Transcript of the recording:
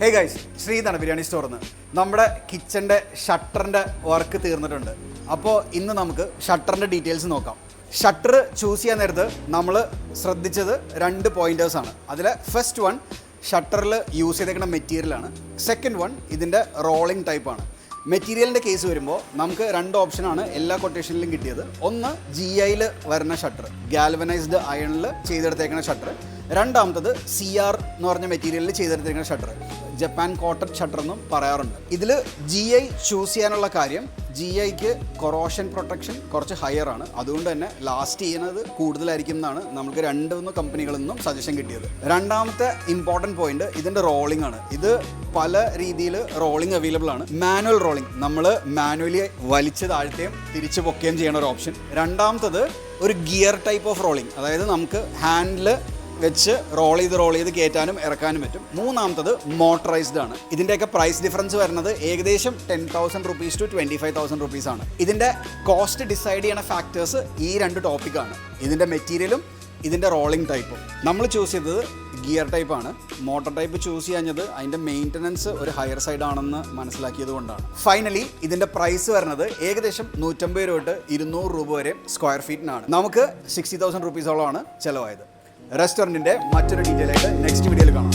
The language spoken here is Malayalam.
Hey guys, ശ്രീതാണ് biryani സ്റ്റോറിന്ന്. നമ്മുടെ കിച്ചൻ്റെ ഷട്ടറിൻ്റെ വർക്ക് തീർന്നിട്ടുണ്ട്. അപ്പോൾ ഇന്ന് നമുക്ക് ഷട്ടറിൻ്റെ ഡീറ്റെയിൽസ് നോക്കാം. ഷട്ടർ ചൂസ് ചെയ്യാൻ നേരത്ത് നമ്മൾ ശ്രദ്ധിച്ചത് 2 പോയിൻറ്റേഴ്സാണ്. അതിൽ ഫസ്റ്റ് വൺ ഷട്ടറിൽ യൂസ് ചെയ്തേക്കുന്ന മെറ്റീരിയലാണ്. സെക്കൻഡ് വൺ ഇതിൻ്റെ റോളിംഗ് ടൈപ്പാണ്. മെറ്റീരിയലിൻ്റെ കേസ് വരുമ്പോൾ നമുക്ക് 2 ഓപ്ഷനാണ് എല്ലാ കൊട്ടേഷനിലും കിട്ടിയത്. ഒന്ന് GIയിൽ വരുന്ന ഷട്ടർ, ഗാൽവനൈസ്ഡ് അയണിൽ ചെയ്തെടുത്തേക്കുന്ന ഷട്ടർ. രണ്ടാമത്തത് CR എന്ന് പറഞ്ഞ മെറ്റീരിയലിൽ ചെയ്തെടുത്തേക്കുന്ന ഷട്ടർ, ജപ്പാൻ കോട്ടൺ ഷട്ടർ എന്നും പറയാറുണ്ട്. ഇതിൽ GI ചൂസ് ചെയ്യാനുള്ള കാര്യം, GIക്ക് കൊറോഷൻ പ്രൊട്ടക്ഷൻ കുറച്ച് ഹയർ ആണ്. അതുകൊണ്ട് തന്നെ ലാസ്റ്റ് ചെയ്യുന്നത് കൂടുതലായിരിക്കും എന്നാണ് നമുക്ക് 2 കമ്പനികളിൽ നിന്നും സജഷൻ കിട്ടിയത്. രണ്ടാമത്തെ ഇമ്പോർട്ടൻറ്റ് പോയിന്റ് ഇതിൻ്റെ റോളിംഗ് ആണ്. ഇത് പല രീതിയിൽ റോളിംഗ് അവൈലബിൾ ആണ്. മാനുവൽ റോളിംഗ്, നമ്മൾ മാനുവലി വലിച്ച് താഴ്ത്തുകയും തിരിച്ച് പൊക്കുകയും ചെയ്യണ ഒരു ഓപ്ഷൻ. രണ്ടാമത്തത് ഒരു ഗിയർ ടൈപ്പ് ഓഫ് റോളിംഗ്, അതായത് നമുക്ക് ഹാൻഡിൽ വെച്ച് റോൾ ചെയ്ത് കയറ്റാനും ഇറക്കാനും പറ്റും. മൂന്നാമത്തത് മോട്ടറൈസ്ഡ് ആണ്. ഇതിൻ്റെയൊക്കെ പ്രൈസ് ഡിഫറൻസ് വരുന്നത് ഏകദേശം 10,000 rupees to 25,000 rupees ആണ്. ഇതിൻ്റെ കോസ്റ്റ് ഡിസൈഡ് ചെയ്യണ ഫാക്ടേഴ്സ് ഈ 2 ടോപ്പിക്കാണ്, ഇതിൻ്റെ മെറ്റീരിയലും ഇതിൻ്റെ റോളിംഗ് ടൈപ്പും. നമ്മൾ ചൂസ് ചെയ്തത് ഗിയർ ടൈപ്പാണ്. മോട്ടർ ടൈപ്പ് ചൂസ് ചെയ്യാഞ്ഞത് അതിൻ്റെ മെയിൻ്റനൻസ് ഒരു ഹയർ സൈഡ് ആണെന്ന് മനസ്സിലാക്കിയത് കൊണ്ടാണ്. ഫൈനലി ഇതിൻ്റെ പ്രൈസ് വരുന്നത് ഏകദേശം 150 രൂപ തൊട്ട് 200 രൂപ വരെ സ്ക്വയർ ഫീറ്റിനാണ്. നമുക്ക് 60,000 rupees ചിലവായത്. റെസ്റ്റോറൻറ്റിൻ്റെ മറ്റൊരു ഡീറ്റെയിൽ ആയിട്ട് നെക്സ്റ്റ് വീഡിയോയിൽ കാണാം.